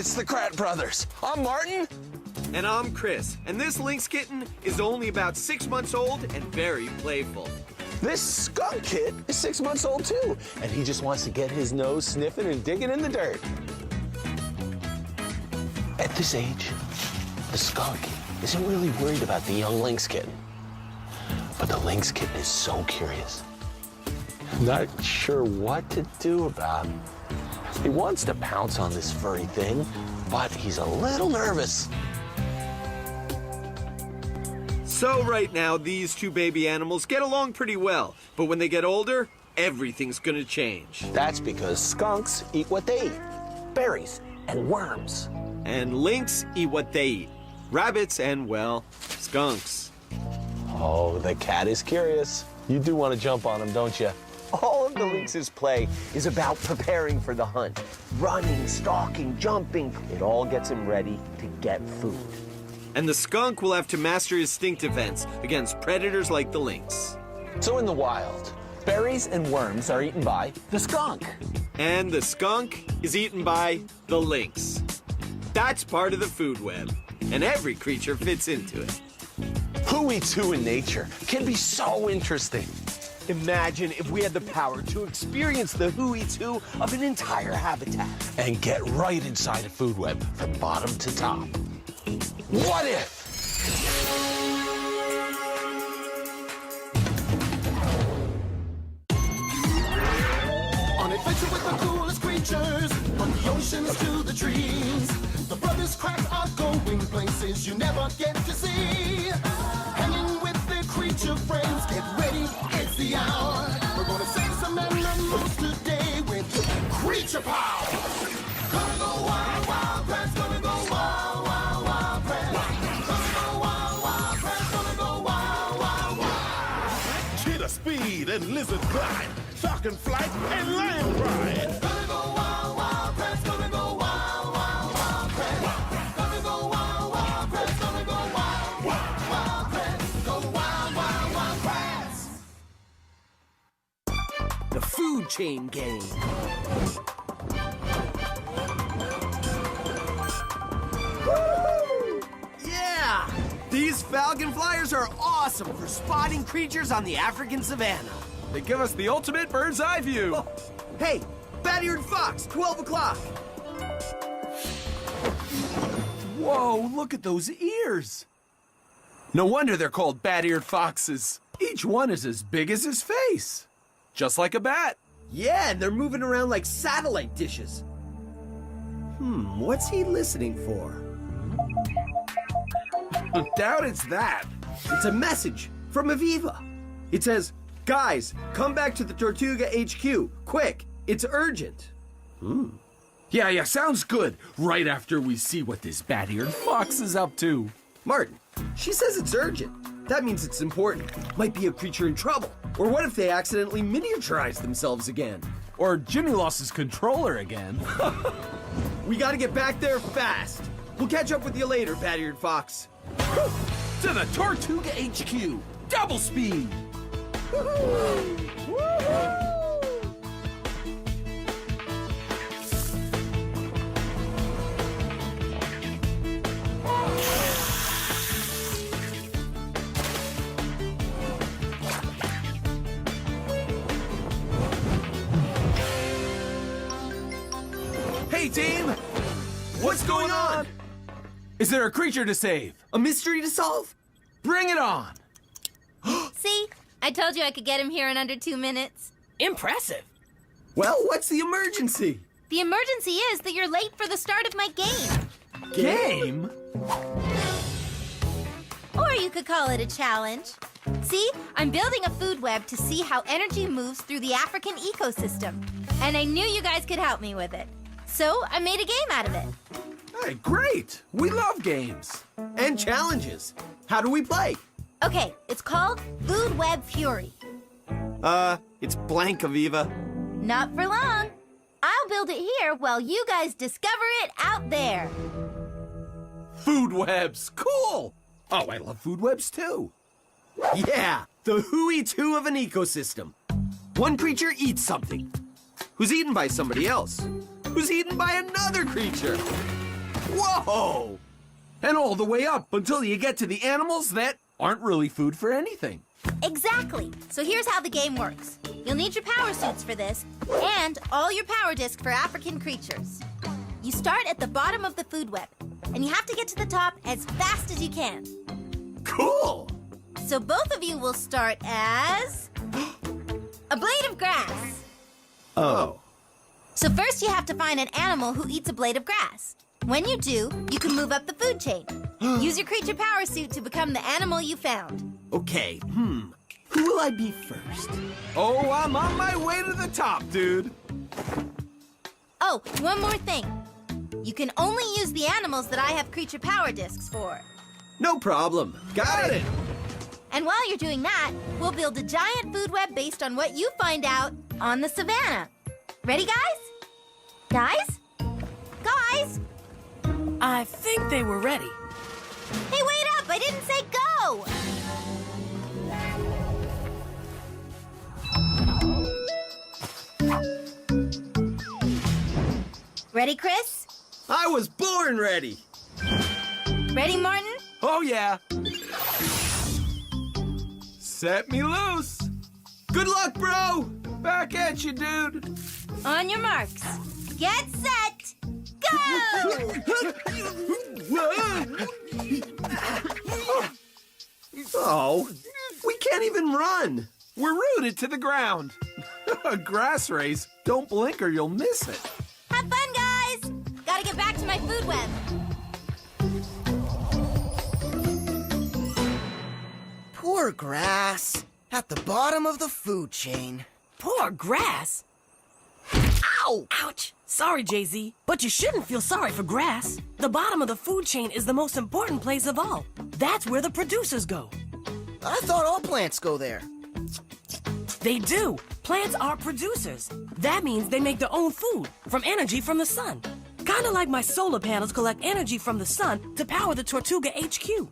it's the Krat brothers. I'm Martin. And I'm Chris, and this lynx kitten is only about 6 months old and very playful. This skunk kid is 6 months old too, and he just wants to get his nose sniffing and digging in the dirt. At this age, the skunk isn't really worried about the young lynx kitten. But the lynx kitten is so curious. Not sure what to do about it. He wants to pounce on this furry thing, but he's a little nervous. So right now, these two baby animals get along pretty well, but when they get older, everything's gonna change. That's because skunks eat what they eat, berries and worms. And lynx eat what they eat, rabbits and, well, skunks. Oh, the cat is curious. You do want to jump on him, don't you? All of the lynx's play is about preparing for the hunt. Running, stalking, jumping. It all gets him ready to get food. And the skunk will have to master his stink defense against predators like the lynx. So in the wild, berries and worms are eaten by the skunk. And the skunk is eaten by the lynx. That's part of the food web, and every creature fits into it. Who eats who in nature can be so interesting. Imagine if we had the power to experience the who eats who of an entire habitat. And get right inside a food web from bottom to top. What if? On adventure with the coolest creatures, from the oceans to the trees. The brothers Krafts are going places you never get to see. Hanging with their creature friends, get ready, it's the hour. We're gonna save some animals today with creature power. Gonna go wild, wild, Krafts, gonna go wild, wild, wild, Krafts. Gonna go wild, wild, Krafts, gonna go wild, wild, wild. Cheetah speed and lizard glide, shark and flight and lion ride. Gonna go wild, wild, Krafts, gonna go wild, wild, wild, Krafts. Gonna go wild, wild, Krafts, gonna go wild, wild, wild, Krafts. Go wild, wild, wild, Krafts. The food chain game. Yeah! These falcon flyers are awesome for spotting creatures on the African savanna. They give us the ultimate bird's eye view. Oh, hey, bat-eared fox, 12 o'clock. Whoa, look at those ears. No wonder they're called bat-eared foxes. Each one is as big as his face. Just like a bat. Yeah, and they're moving around like satellite dishes. What's he listening for? Doubt it's that. It's a message from Aviva. It says, guys, come back to the Tortuga HQ. Quick, it's urgent. Yeah, sounds good. Right after we see what this bat-eared fox is up to. Martin, she says it's urgent. That means it's important. Might be a creature in trouble. Or what if they accidentally miniaturize themselves again? Or Jimmy lost his controller again. We gotta get back there fast. We'll catch up with you later, bat-eared fox. To the Tortuga HQ. Double speed. Hey, team! What's going on? Is there a creature to save? A mystery to solve? Bring it on! See? I told you I could get him here in under 2 minutes. Impressive. Well, what's the emergency? The emergency is that you're late for the start of my game. Game? Or you could call it a challenge. See? I'm building a food web to see how energy moves through the African ecosystem. And I knew you guys could help me with it. So I made a game out of it. Hey, great! We love games. And challenges. How do we play? Okay, it's called Food Web Fury. It's blank, Aviva. Not for long. I'll build it here while you guys discover it out there. Food webs, cool! Oh, I love food webs too. Yeah, the who eats who of an ecosystem. One creature eats something, who's eaten by somebody else, who's eaten by another creature. Whoa! And all the way up until you get to the animals that aren't really food for anything. Exactly. So here's how the game works. You'll need your power suits for this, and all your power discs for African creatures. You start at the bottom of the food web, and you have to get to the top as fast as you can. Cool! So both of you will start as a blade of grass. Oh. So first you have to find an animal who eats a blade of grass. When you do, you can move up the food chain. Use your creature power suit to become the animal you found. Okay, who will I be first? Oh, I'm on my way to the top, dude. Oh, one more thing. You can only use the animals that I have creature power discs for. No problem. Got it. And while you're doing that, we'll build a giant food web based on what you find out on the savannah. Ready, guys? Guys? Guys? I think they were ready. Hey, wait up! I didn't say go! Ready, Chris? I was born ready. Ready, Martin? Oh, yeah. Set me loose. Good luck, bro. Back at you, dude. On your marks. Get set! Go! Oh, we can't even run. We're rooted to the ground. A grass race. Don't blink or you'll miss it. Have fun, guys! Gotta get back to my food web. Poor grass. At the bottom of the food chain. Poor grass. Ow! Ouch. Sorry, Jay-Z, but you shouldn't feel sorry for grass. The bottom of the food chain is the most important place of all. That's where the producers go. I thought all plants go there. They do. Plants are producers. That means they make their own food from energy from the sun. Kind of like my solar panels collect energy from the sun to power the Tortuga HQ.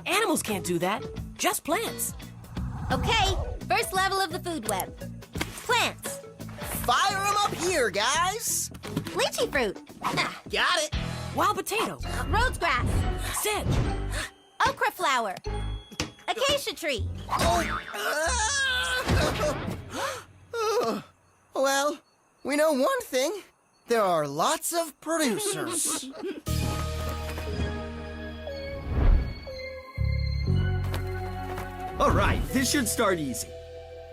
Animals can't do that, just plants. Okay, first level of the food web. Plants. Fire them up here, guys. Lychee fruit. Got it. Wild potato, Rhodes grass. sedge, Okra flower. Acacia tree. Well, we know one thing. There are lots of producers. All right, this should start easy.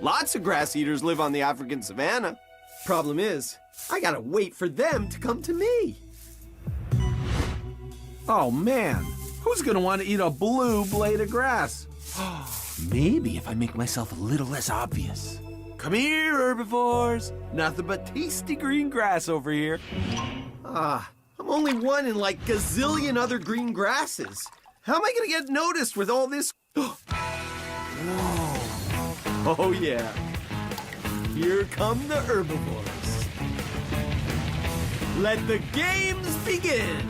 Lots of grass eaters live on the African savanna. Problem is, I gotta wait for them to come to me. Oh, man. Who's going to want to eat a blue blade of grass? Maybe if I make myself a little less obvious. Come here, herbivores. Nothing but tasty green grass over here. I'm only one in like gazillion other green grasses. How am I gonna get noticed with all this? Whoa. Oh yeah. Here come the herbivores. Let the games begin.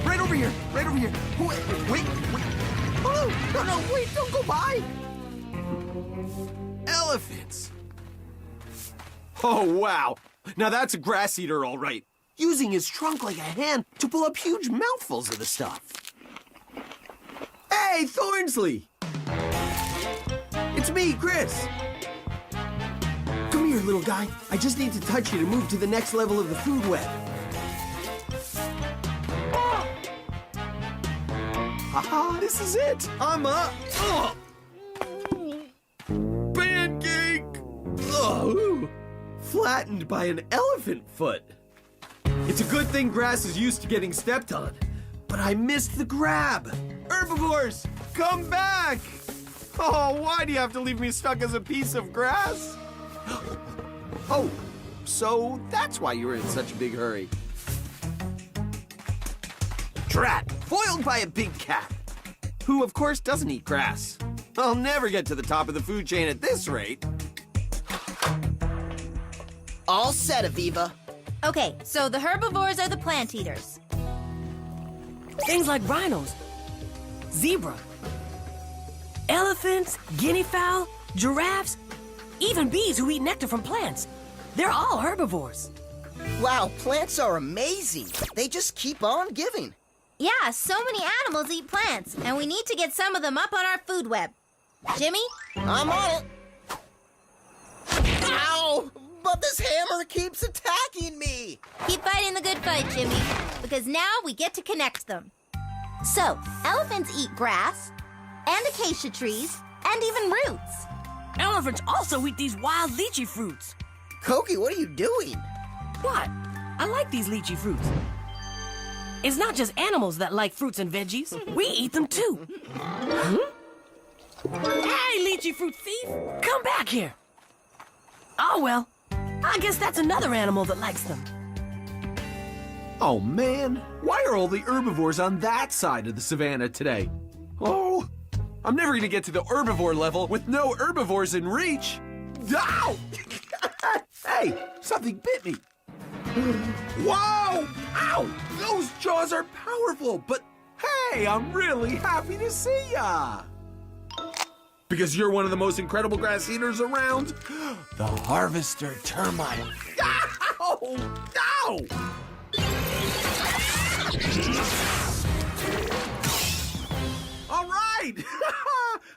Right over here, right over here. Wait. Oh, no, wait, don't go by. Elephants. Oh, wow. Now that's a grass eater, all right. Using his trunk like a hand to pull up huge mouthfuls of the stuff. Hey, Thornsley! It's me, Chris. Come here, little guy. I just need to touch you to move to the next level of the food web. Haha, this is it. I'm up. Pancake! Oh, flattened by an elephant foot. It's a good thing grass is used to getting stepped on, but I missed the grab. Herbivores, come back! Oh, why do you have to leave me stuck as a piece of grass? Oh, so that's why you were in such a big hurry. Drat, foiled by a big cat, who of course doesn't eat grass. I'll never get to the top of the food chain at this rate. All set, Aviva. Okay, so the herbivores are the plant eaters. Things like rhinos, zebra, elephants, guinea fowl, giraffes, even bees who eat nectar from plants. They're all herbivores. Wow, plants are amazing. They just keep on giving. Yeah, so many animals eat plants, and we need to get some of them up on our food web. Jimmy? I'm on it. Ow! But this hammer keeps attacking me. Keep fighting the good fight, Jimmy, because now we get to connect them. So, elephants eat grass, and acacia trees, and even roots. Elephants also eat these wild lychee fruits. Koki, what are you doing? What? I like these lychee fruits. It's not just animals that like fruits and veggies. We eat them too. Hey, lychee fruit thief! Come back here. Oh, well. I guess that's another animal that likes them. Oh, man. Why are all the herbivores on that side of the savannah today? Oh, I'm never going to get to the herbivore level with no herbivores in reach. Ow! Hey, something bit me. Whoa! Ow! Those jaws are powerful, but hey, I'm really happy to see ya! Because you're one of the most incredible grass eaters around, the harvester termite. Ow! Ow! All right!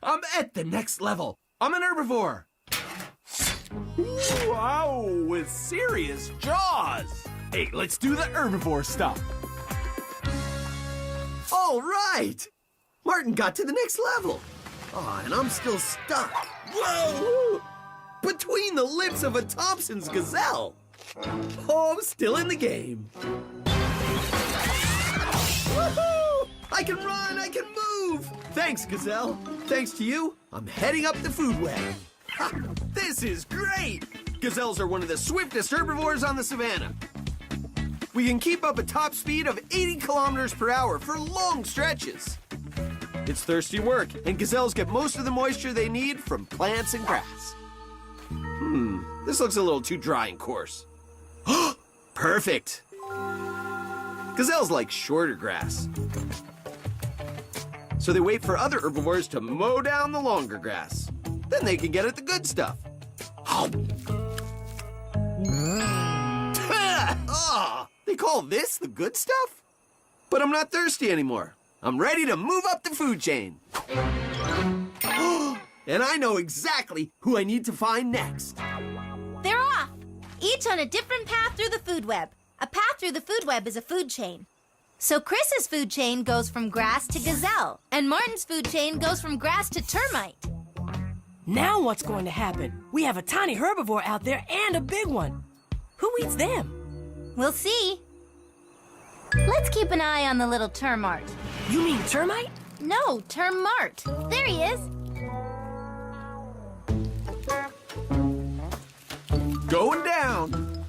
I'm at the next level. I'm an herbivore. Wow, with serious jaws. Hey, let's do the herbivore stuff. All right! Martin got to the next level. Oh, and I'm still stuck. Whoa! Between the lips of a Thompson's gazelle. Oh, I'm still in the game. Woohoo! I can run, I can move. Thanks, gazelle. Thanks to you, I'm heading up the food web. Ha, this is great! Gazelles are one of the swiftest herbivores on the savannah. We can keep up a top speed of 80 kilometers per hour for long stretches. It's thirsty work, and gazelles get most of the moisture they need from plants and grass. This looks a little too dry and coarse. Perfect! Gazelles like shorter grass. So they wait for other herbivores to mow down the longer grass. Then they can get at the good stuff. They call this the good stuff? But I'm not thirsty anymore. I'm ready to move up the food chain. And I know exactly who I need to find next. They're off, each on a different path through the food web. A path through the food web is a food chain. So Chris's food chain goes from grass to gazelle, and Martin's food chain goes from grass to termite. Now what's going to happen? We have a tiny herbivore out there and a big one. Who eats them? We'll see. Let's keep an eye on the little termite. You mean termite? No, termite. There he is. Going down.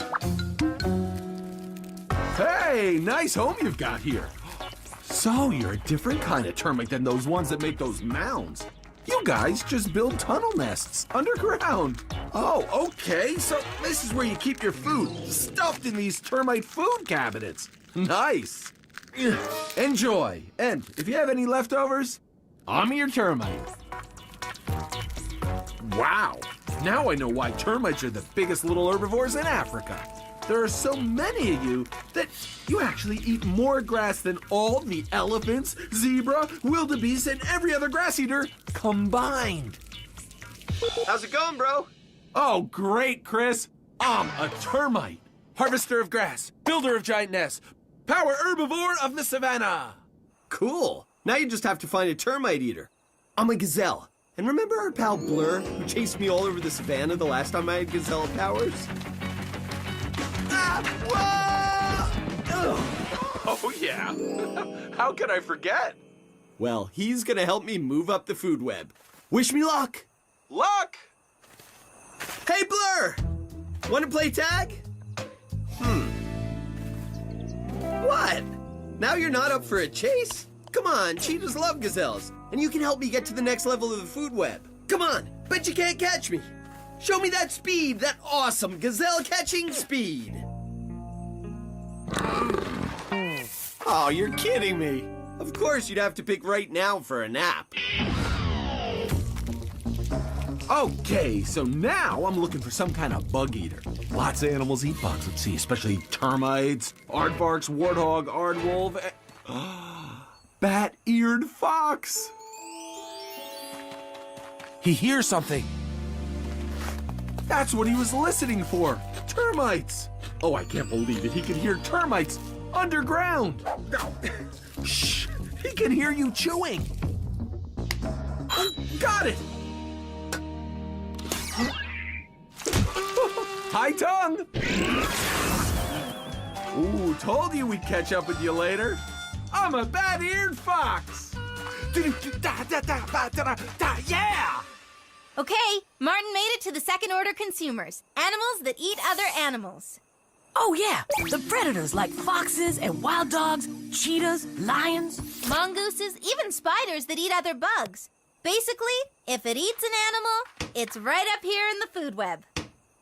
Hey, nice home you've got here. So you're a different kind of termite than those ones that make those mounds. You guys just build tunnel nests underground. Oh, okay, so this is where you keep your food, stuffed in these termite food cabinets. Nice. Enjoy. And if you have any leftovers, I'm your termite. Wow. Now I know why termites are the biggest little herbivores in Africa. There are so many of you that you actually eat more grass than all the elephants, zebra, wildebeest, and every other grass eater combined. How's it going, bro? Oh, great, Chris. I'm a termite. Harvester of grass, builder of giant nests, power herbivore of the savannah. Cool. Now you just have to find a termite eater. I'm a gazelle. And remember our pal Blur, who chased me all over the savannah the last time I had gazelle powers? Oh, yeah. How could I forget? Well, he's gonna help me move up the food web. Wish me luck. Luck! Hey, Blur! Wanna play tag? What? Now you're not up for a chase? Come on, cheetahs love gazelles, and you can help me get to the next level of the food web. Come on, bet you can't catch me. Show me that speed, that awesome gazelle catching speed. Oh, you're kidding me. Of course you'd have to pick right now for a nap. Okay, so now I'm looking for some kind of bug eater. Lots of animals eat bugs, let's see, especially termites, aardvarks, warthog, aardwolf, bat-eared fox. He hears something. That's what he was listening for, termites. Oh, I can't believe it, he could hear termites underground. No. Shh, he can hear you chewing. Oh, got it. High tongue! Ooh, told you we'd catch up with you later. I'm a bat-eared fox! Yeah! Okay, Martin made it to the second order consumers. Animals that eat other animals. Oh, yeah, the predators like foxes and wild dogs, cheetahs, lions. Mongooses, even spiders that eat other bugs. Basically, if it eats an animal, it's right up here in the food web.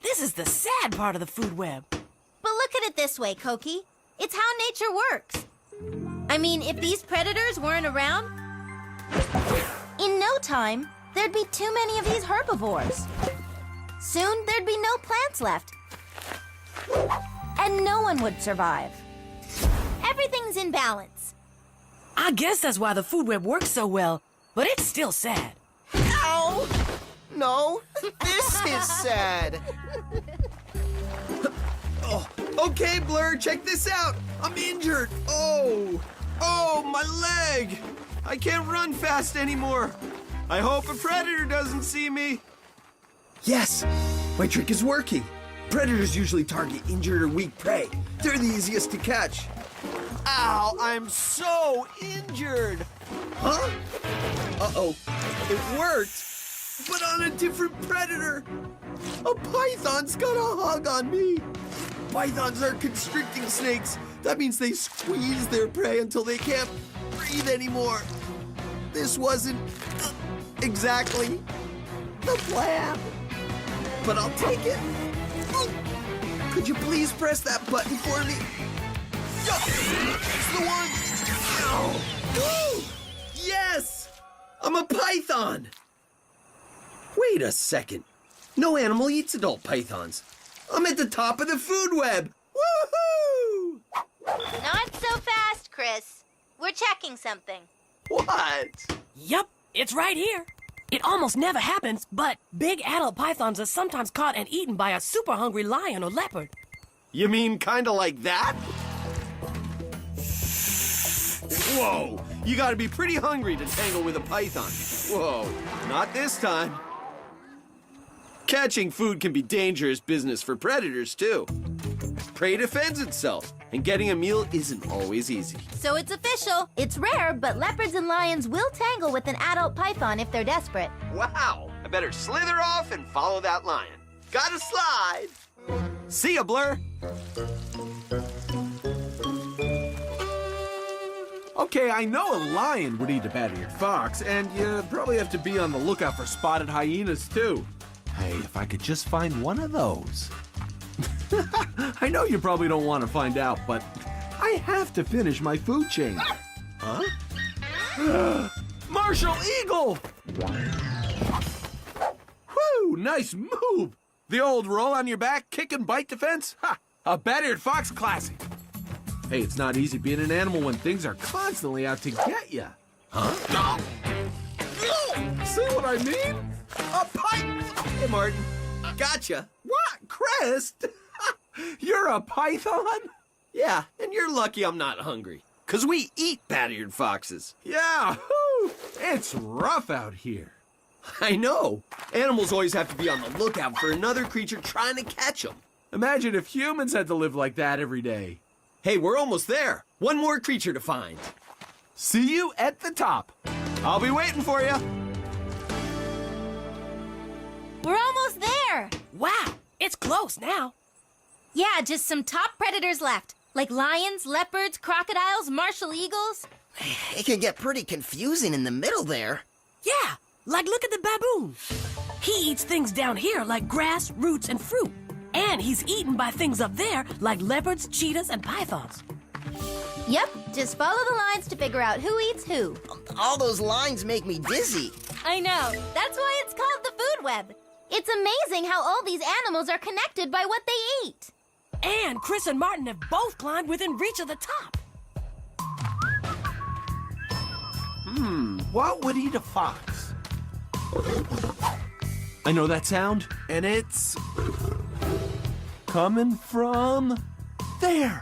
This is the sad part of the food web. But look at it this way, Koki. It's how nature works. I mean, if these predators weren't around, in no time, there'd be too many of these herbivores. Soon, there'd be no plants left. And no one would survive. Everything's in balance. I guess that's why the food web works so well, but it's still sad. Ow! No, this is sad. Oh, okay, Blur, check this out. I'm injured. Oh, my leg. I can't run fast anymore. I hope a predator doesn't see me. Yes, my trick is working. Predators usually target injured or weak prey. They're the easiest to catch. Ow, I'm so injured. Huh? Uh-oh, it worked, but on a different predator. A python's got a hug on me. Pythons are constricting snakes. That means they squeeze their prey until they can't breathe anymore. This wasn't exactly the plan, but I'll take it. Could you please press that button for me? It's the one. Ow. Woo! Yes! I'm a python. Wait a second. No animal eats adult pythons. I'm at the top of the food web. Woohoo! Not so fast, Chris. We're checking something. What? Yup, it's right here. It almost never happens, but big adult pythons are sometimes caught and eaten by a super hungry lion or leopard. You mean kinda like that? Whoa! You gotta be pretty hungry to tangle with a python. Whoa, not this time. Catching food can be dangerous business for predators, too. Prey defends itself, and getting a meal isn't always easy. So it's official. It's rare, but leopards and lions will tangle with an adult python if they're desperate. Wow! I better slither off and follow that lion. Gotta slide! See ya, Blur! Okay, I know a lion would eat a bat-eared fox, and you probably have to be on the lookout for spotted hyenas, too. Hey, if I could just find one of those. I know you probably don't want to find out, but I have to finish my food chain. Huh? Martial Eagle! Whew, nice move! The old roll on your back, kick and bite defense? Ha! A bat-eared fox classic. Hey, it's not easy being an animal when things are constantly out to get you. Huh? See what I mean? A python! Hey, Martin. Gotcha. What, Crest? You're a python? Yeah, and you're lucky I'm not hungry. 'Cause we eat bat-eared foxes. Yeah, whew, it's rough out here. I know. Animals always have to be on the lookout for another creature trying to catch them. Imagine if humans had to live like that every day. Hey, we're almost there. One more creature to find. See you at the top. I'll be waiting for you. We're almost there. Wow, it's close now. Yeah, just some top predators left, like lions, leopards, crocodiles, martial eagles. It can get pretty confusing in the middle there. Yeah, like look at the baboon. He eats things down here like grass, roots, and fruit. And he's eaten by things up there like leopards, cheetahs, and pythons. Yep, just follow the lines to figure out who eats who. All those lines make me dizzy. I know. That's why it's called the food web. It's amazing how all these animals are connected by what they eat. And Chris and Martin have both climbed within reach of the top. What would eat a fox? I know that sound, and it's coming from there.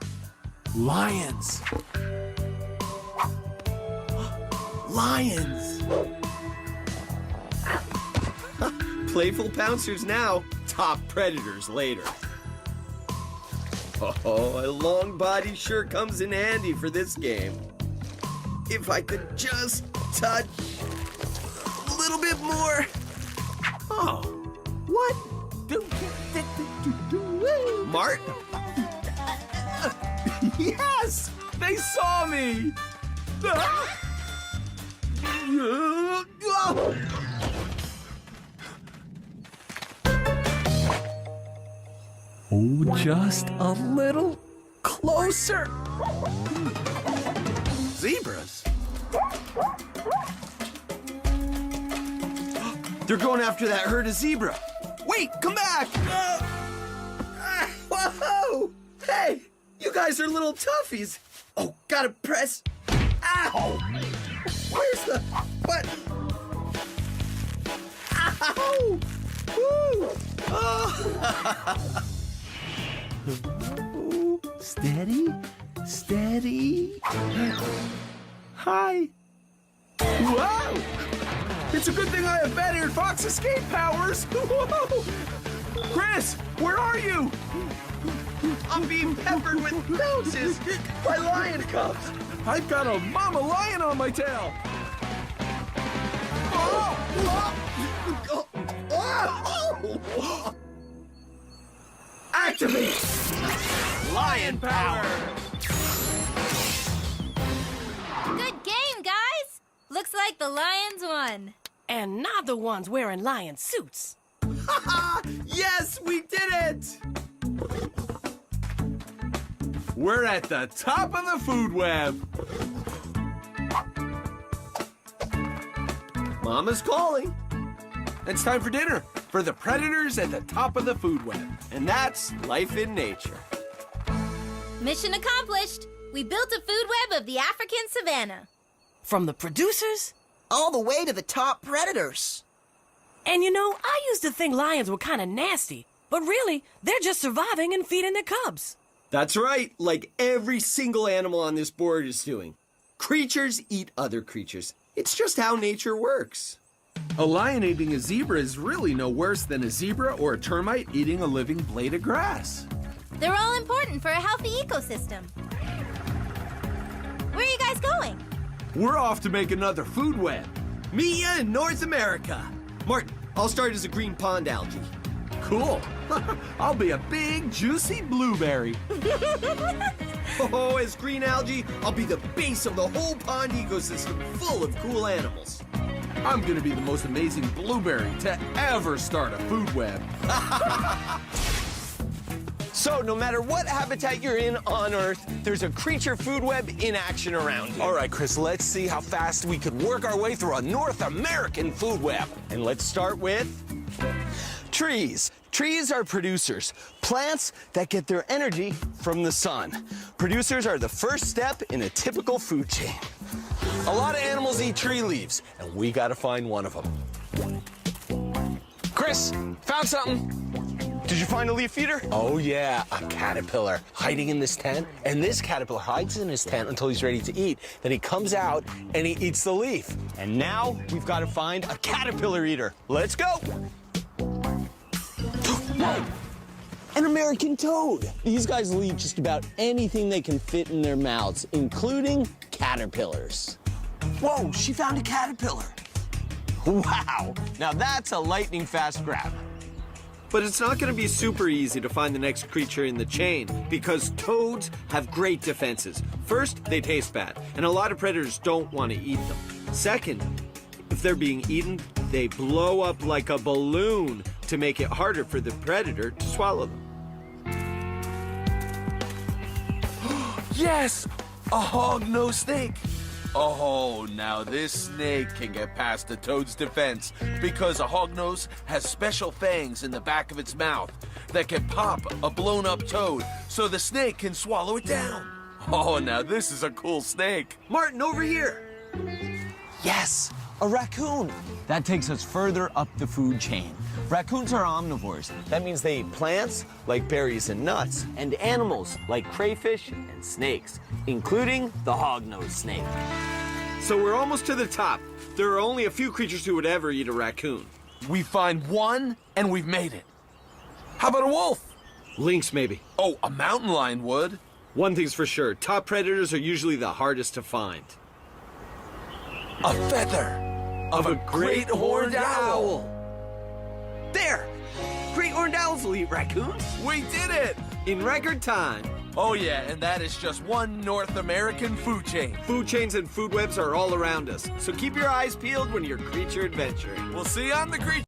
Lions. Lions. Playful pouncers now, top predators later. Oh, a long body sure comes in handy for this game. If I could just touch a little bit more. Oh, what? Mart? Yes! They saw me! Oh, just a little closer. Zebras? They're going after that herd of zebra. Wait, come back! Whoa! Hey, you guys are little toughies. Oh, gotta press. Ow! Where's the button? Ow! Woo! Oh. Steady, steady. Hi. Whoa! It's a good thing I have bad-eared fox escape powers. Whoa! Chris, where are you? I'm being peppered with bounces by lion cubs. I've got a mama lion on my tail. Activate lion power. Good game, guys! Looks like the Lions won. And not the ones wearing lion suits. Yes, we did it! We're at the top of the food web. Mama's calling. It's time for dinner for the predators at the top of the food web. And that's life in nature. Mission accomplished. We built a food web of the African savanna. From the producers. All the way to the top predators. And you know, I used to think lions were kind of nasty. But really, they're just surviving and feeding their cubs. That's right, like every single animal on this board is doing. Creatures eat other creatures. It's just how nature works. A lion eating a zebra is really no worse than a zebra or a termite eating a living blade of grass. They're all important for a healthy ecosystem. Where are you guys going? We're off to make another food web. Meet ya in North America. Martin, I'll start as a green pond algae. Cool. I'll be a big, juicy blueberry. Oh, as green algae, I'll be the base of the whole pond ecosystem full of cool animals. I'm gonna be the most amazing blueberry to ever start a food web. So, no matter what habitat you're in on Earth, there's a creature food web in action around you. All right, Chris, let's see how fast we could work our way through a North American food web. And let's start with Trees. Trees are producers, plants that get their energy from the sun. Producers are the first step in a typical food chain. A lot of animals eat tree leaves, and we gotta find one of them. Chris, found something. Did you find a leaf eater? Oh yeah, a caterpillar hiding in this tent. And this caterpillar hides in his tent until he's ready to eat. Then he comes out and he eats the leaf. And now we've got to find a caterpillar eater. Let's go. Whoa! An American toad. These guys will eat just about anything they can fit in their mouths, including caterpillars. Whoa, she found a caterpillar. Wow. Now that's a lightning fast grab. But it's not going to be super easy to find the next creature in the chain because toads have great defenses. First, they taste bad, and a lot of predators don't want to eat them. Second, if they're being eaten, they blow up like a balloon to make it harder for the predator to swallow them. Yes! A hog-nosed snake. Oh, now this snake can get past a toad's defense because a hognose has special fangs in the back of its mouth that can pop a blown-up toad so the snake can swallow it down. Oh, now this is a cool snake. Martin, over here. Yes, a raccoon. That takes us further up the food chain. Raccoons are omnivores. That means they eat plants, like berries and nuts, and animals, like crayfish and snakes, including the hognose snake. So we're almost to the top. There are only a few creatures who would ever eat a raccoon. We find one, and we've made it. How about a wolf? Lynx, maybe. Oh, a mountain lion would. One thing's for sure, top predators are usually the hardest to find. A feather of a great horned owl. There! Great horned owls will eat raccoons. We did it! In record time. Oh yeah, and that is just one North American food chain. Food chains and food webs are all around us, so keep your eyes peeled when you're creature adventuring. We'll see you on the creature.